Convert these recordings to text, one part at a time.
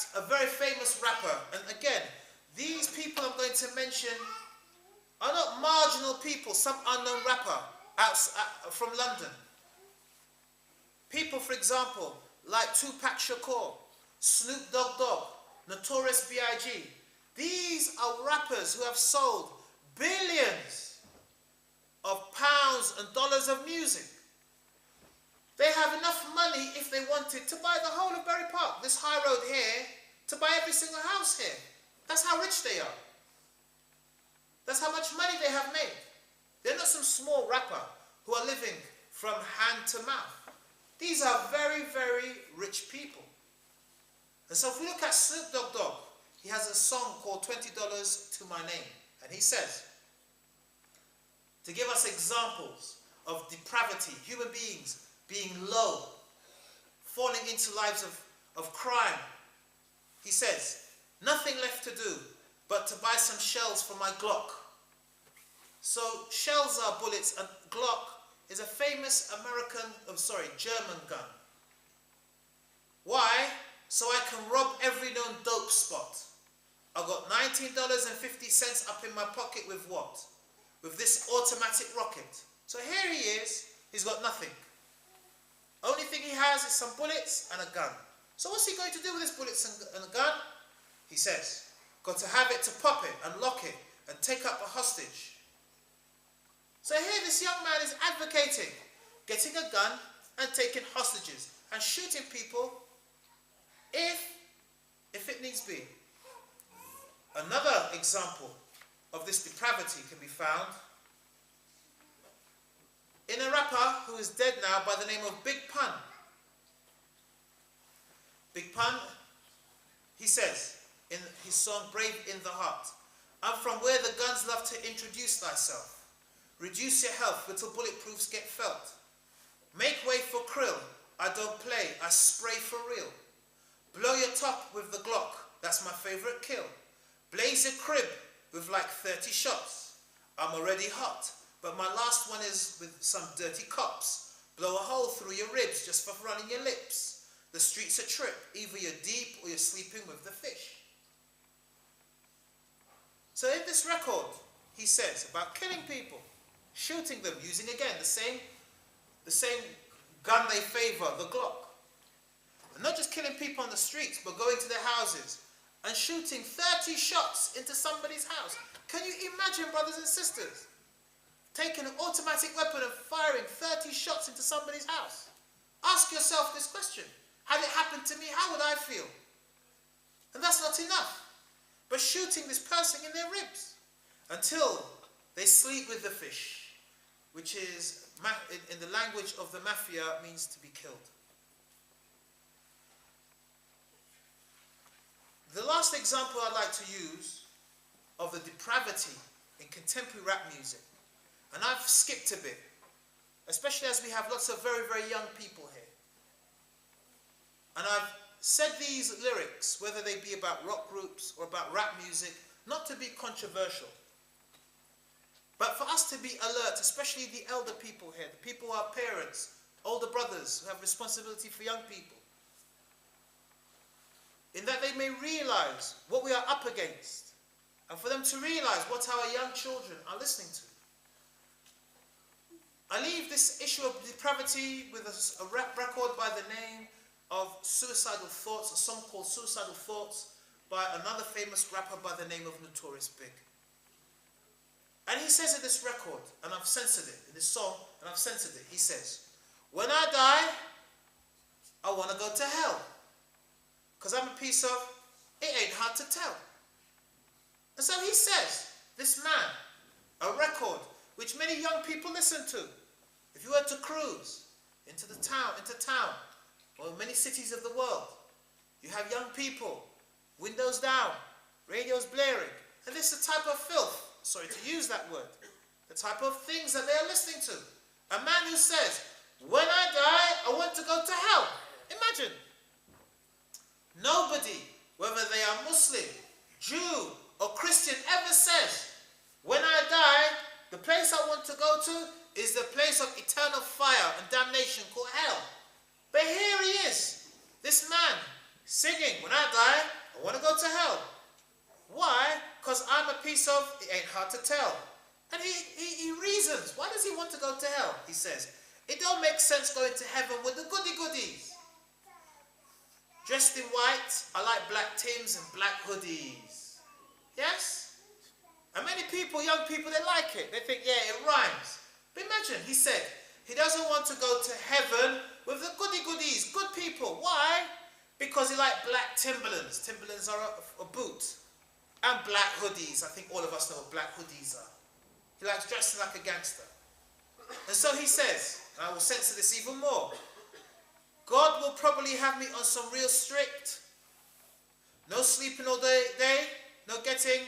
fact, a very famous rapper, and again, these people I'm going to mention are not marginal people, some unknown rapper from London. People, for example, like Tupac Shakur, Snoop Dogg, Notorious B.I.G. These are rappers who have sold billions of pounds and dollars of music. They have enough money, if they wanted, to buy the whole of Bury Park, this high road here, to buy every single house here. That's how rich they are. That's how much money they have made. They're not some small rapper who are living from hand to mouth. These are very, very rich people. And so if we look at Snoop Dogg, he has a song called $20 to My Name. And he says, to give us examples of depravity, human beings being low, falling into lives of crime. He says, nothing left to do but to buy some shells for my Glock. So shells are bullets, and Glock is a famous German gun. Why? So I can rob every known dope spot. I've got $19.50 up in my pocket with what? With this automatic rocket. So here he is, he's got nothing. Only thing he has is some bullets and a gun. So what's he going to do with his bullets and a gun? He says, got to have it to pop it and lock it and take up a hostage. So here this young man is advocating getting a gun and taking hostages and shooting people if it needs be. Another example of this depravity can be found in a rapper who is dead now by the name of Big Pun. Big Pun, he says in his song Brave in the Heart, I'm from where the guns love to introduce thyself. Reduce your health, little bulletproofs get felt. Make way for krill, I don't play, I spray for real. Blow your top with the Glock, that's my favorite kill. Blaze your crib with like 30 shots. I'm already hot, but my last one is with some dirty cops. Blow a hole through your ribs just for running your lips. The street's a trip, either you're deep or you're sleeping with the fish. So in this record, he says about killing people, shooting them, using again the same gun they favor, the Glock. And not just killing people on the streets, but going to their houses and shooting 30 shots into somebody's house. Can you imagine, brothers and sisters, taking an automatic weapon and firing 30 shots into somebody's house? Ask yourself this question. Had it happened to me, how would I feel? And that's not enough. But shooting this person in their ribs until they sleep with the fish, which is, in the language of the mafia, means to be killed. The last example I'd like to use of the depravity in contemporary rap music, and I've skipped a bit, especially as we have lots of very, very young people here. And I've said these lyrics, whether they be about rock groups or about rap music, not to be controversial, but for us to be alert, especially the elder people here, the people who are parents, older brothers who have responsibility for young people, in that they may realize what we are up against, and for them to realize what our young children are listening to. I leave this issue of depravity with a rap record by the name of Suicidal Thoughts, a song called Suicidal Thoughts by another famous rapper by the name of Notorious Big. And he says in this record, and I've censored it, in this song, and I've censored it, he says, when I die, I want to go to hell. Because I'm a piece of, it ain't hard to tell. And so he says, this man, a record which many young people listen to. If you were to cruise into town, or many cities of the world, you have young people, windows down, radios blaring, and this is the type of filth, sorry to use that word, the type of things that they are listening to. A man who says, when I die, I want to go to hell. Imagine. Nobody, whether they are Muslim, Jew, or Christian, ever says, when I die, the place I want to go to is the place of eternal fire and damnation called hell. But here he is, this man, Singing, when I die, I want to go to hell. Why? Because I'm a piece of, it ain't hard to tell. And he reasons. Why does he want to go to hell? He says, it don't make sense going to heaven with the goodies. Dressed in white, I like black Tims and black hoodies. Yes? And many people, young people, they like it. They think, yeah, it rhymes. But imagine, he said, he doesn't want to go to heaven with the goodies, good people. Why? Because he likes black Timberlands. Timberlands are a boot. And black hoodies. I think all of us know what black hoodies are. He likes dressing like a gangster. And so he says, and I will censor this even more, God will probably have me on some real strict, no sleeping all day, no getting,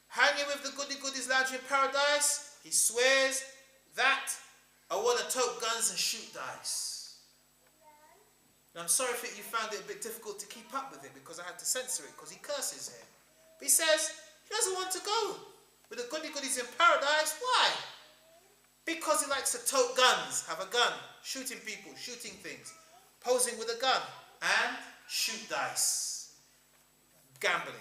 hanging with the goodies lounging in paradise. He swears that I want to tote guns and shoot dice. Now I'm sorry if you found it a bit difficult to keep up with it because I had to censor it because he curses here. But he says he doesn't want to go with the goodies in paradise. Why? Because he likes to tote guns, have a gun, shooting people, shooting things, posing with a gun, and shoot dice, gambling.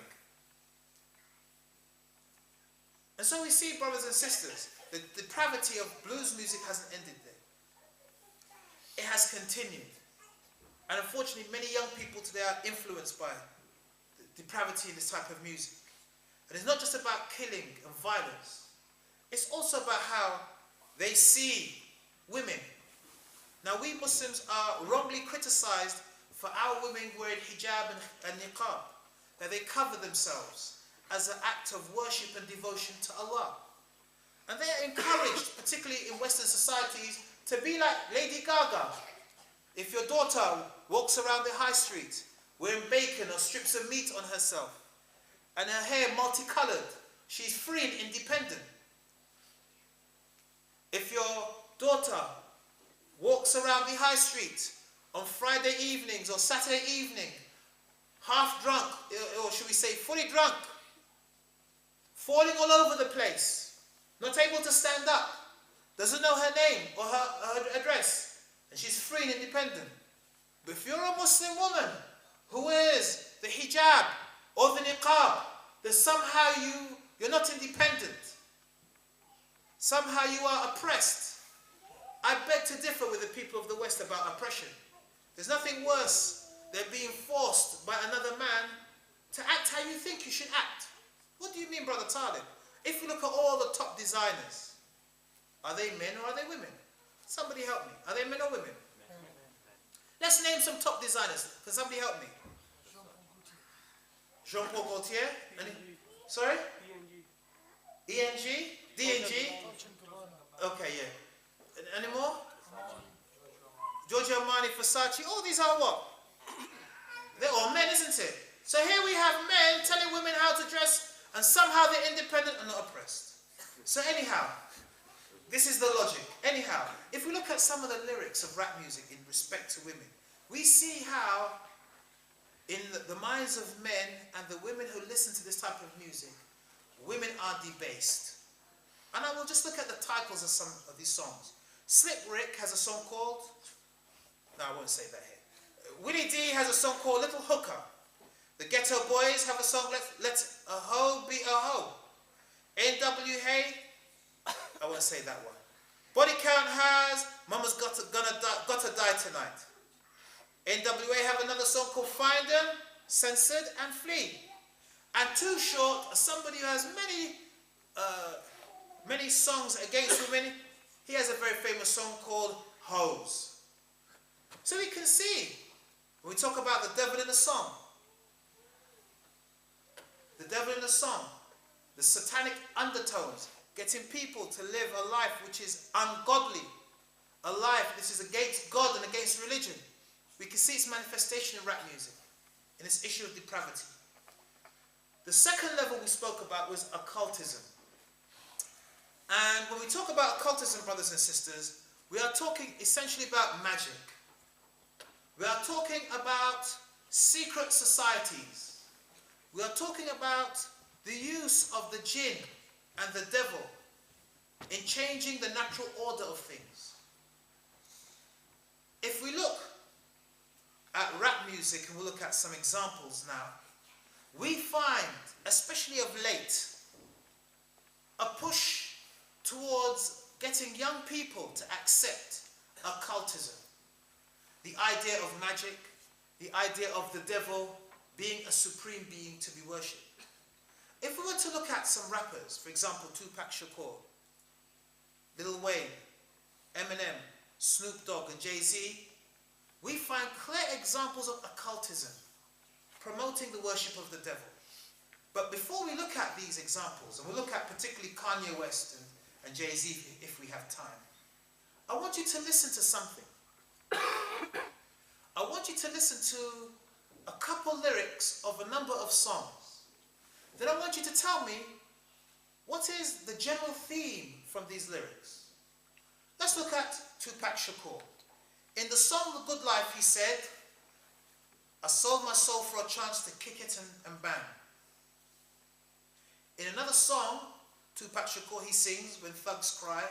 And so we see, brothers and sisters, the depravity of blues music hasn't ended there. It has continued. And unfortunately, many young people today are influenced by the depravity in this type of music. And it's not just about killing and violence. It's also about how they see women. Now, we Muslims are wrongly criticized for our women wearing hijab and niqab, that they cover themselves as an act of worship and devotion to Allah. And they are encouraged, particularly in Western societies, to be like Lady Gaga. If your daughter walks around the high street wearing bacon or strips of meat on herself, and her hair multicolored, she's free and independent. If your daughter walks around the high street on Friday evenings or Saturday evening, half drunk, or should we say fully drunk, falling all over the place, not able to stand up, doesn't know her name or her address, and she's free and independent. But if you're a Muslim woman who wears the hijab or the niqab, then somehow you're not independent. Somehow you are oppressed. I beg to differ with the people of the West about oppression. There's nothing worse than being forced by another man to act how you think you should act. What do you mean, Brother Talib? If you look at all the top designers, are they men or are they women? Somebody help me. Are they men or women? Let's name some top designers. Can somebody help me? Jean-Paul Gaultier? Sorry? ENG? DNG? Okay, yeah. Any more? Giorgio Armani, Versace. All these are what? They're all men, isn't it? So here we have men telling women how to dress, and somehow they're independent and not oppressed. So anyhow, this is the logic. Anyhow, if we look at some of the lyrics of rap music in respect to women, we see how in the minds of men and the women who listen to this type of music, women are debased. And I will just look at the titles of some of these songs. Slick Rick has a song called, no, I won't say that here. Willie D has a song called Little Hooker. The Ghetto Boys have a song, Let a Hoe Be a Hoe. NWA, I won't say that one. Body Count has Mama's Gotta Die Tonight. NWA have another song called Find Them, Censored, and Flee. And Too Short, somebody who has many songs against women, he has a very famous song called Hoes. So we can see, when we talk about the devil in the song, the satanic undertones, getting people to live a life which is ungodly, a life which is against God and against religion. We can see its manifestation in rap music, in this issue of depravity. The second level we spoke about was occultism. And when we talk about occultism, brothers and sisters, we are talking essentially about magic. We are talking about secret societies. We are talking about the use of the jinn and the devil in changing the natural order of things. If we look at rap music, and we'll look at some examples now, we find, especially of late, a push towards getting young people to accept occultism. The idea of magic, the idea of the devil being a supreme being to be worshipped. If we were to look at some rappers, for example, Tupac Shakur, Lil Wayne, Eminem, Snoop Dogg and Jay-Z, we find clear examples of occultism, promoting the worship of the devil. But before we look at these examples, and we'll look at particularly Kanye West and Jay-Z if we have time, I want you to listen to something. I want you to listen to a couple lyrics of a number of songs. Then I want you to tell me what is the general theme from these lyrics. Let's look at Tupac Shakur. In the song The Good Life, he said, I sold my soul for a chance to kick it and bang. In another song, Tupac Shakur, he sings when thugs cry,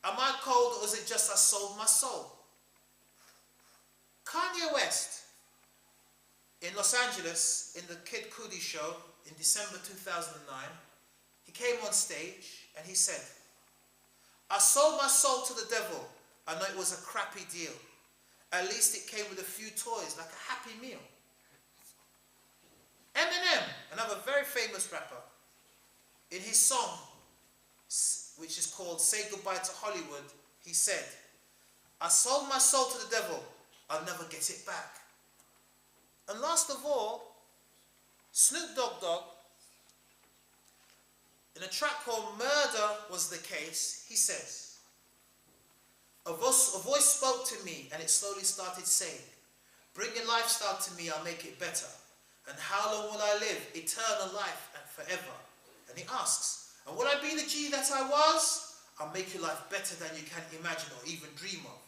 am I cold or is it just I sold my soul? Kanye West, in Los Angeles, in the Kid Cudi show in December 2009, he came on stage and he said, I sold my soul to the devil. I know it was a crappy deal. At least it came with a few toys, like a happy meal. Eminem, another very famous rapper, in his song, which is called Say Goodbye to Hollywood, he said, I sold my soul to the devil. I'll never get it back. And last of all, Snoop Dogg, in a track called Murder Was the Case, he says, a voice spoke to me and it slowly started saying, bring your lifestyle to me, I'll make it better. And how long will I live? Eternal life and forever. And he asks, and will I be the G that I was? I'll make your life better than you can imagine or even dream of.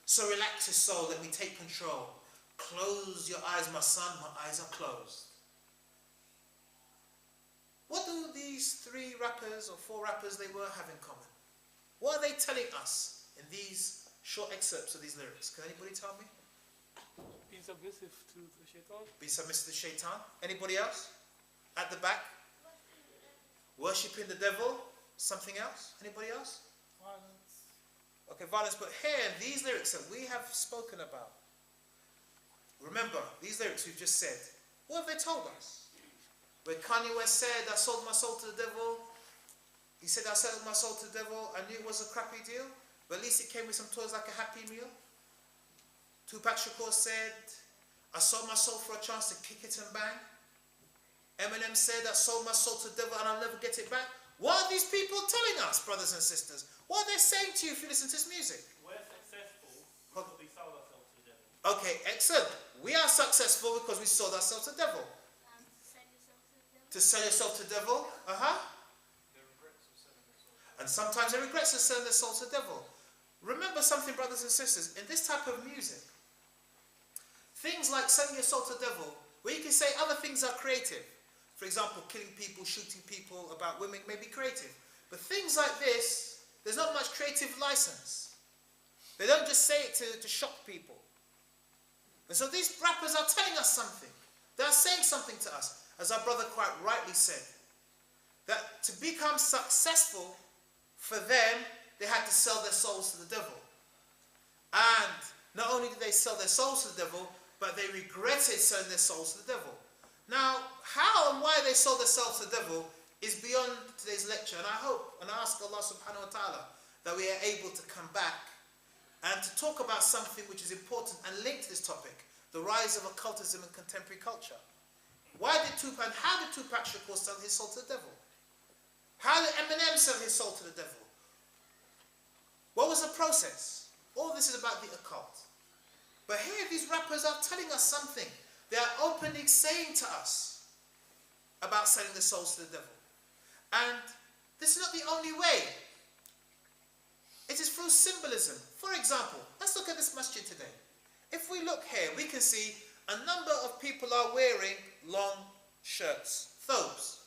So relax your soul, let me take control. Close your eyes, my son, my eyes are closed. What do these three rappers or four rappers they were have in common? What are they telling us in these short excerpts of these lyrics? Can anybody tell me? Being submissive to the shaitan. Be submissive to the shaitan. Anybody else? At the back? Worshipping the devil. Something else? Anybody else? Violence. Okay, violence. But here, these lyrics that we have spoken about, remember, these lyrics we've just said, what have they told us? Where Kanye West said, I sold my soul to the devil. He said, I sold my soul to the devil. I knew it was a crappy deal, but at least it came with some toys like a happy meal. Tupac Shakur said, I sold my soul for a chance to kick it and bang. Eminem said, I sold my soul to the devil and I'll never get it back. What are these people telling us, brothers and sisters? What are they saying to you if you listen to this music? We're successful because we sold ourselves to the devil. Okay, excellent. We are successful because we sold ourselves to the devil. To sell yourself to the devil? And sometimes they regret selling their soul to the devil. Remember something, brothers and sisters, in this type of music, things like selling your soul to the devil, where you can say other things are creative. For example, killing people, shooting people, about women may be creative. But things like this, there's not much creative license. They don't just say it to shock people. And so these rappers are telling us something. They are saying something to us. As our brother quite rightly said, that to become successful for them, they had to sell their souls to the devil. And not only did they sell their souls to the devil, but they regretted selling their souls to the devil. Now, how and why they sold their souls to the devil is beyond today's lecture. And I hope and I ask Allah subhanahu wa ta'ala that we are able to come back and to talk about something which is important and linked to this topic, the rise of occultism in contemporary culture. Why did Tupac and how did Tupac Shakur sell his soul to the devil? How did Eminem sell his soul to the devil? What was the process? All this is about the occult. But here these rappers are telling us something. They are openly saying to us about selling their souls to the devil. And this is not the only way. It is through symbolism. For example, let's look at this masjid today. If we look here, we can see a number of people are wearing long shirts, thobes.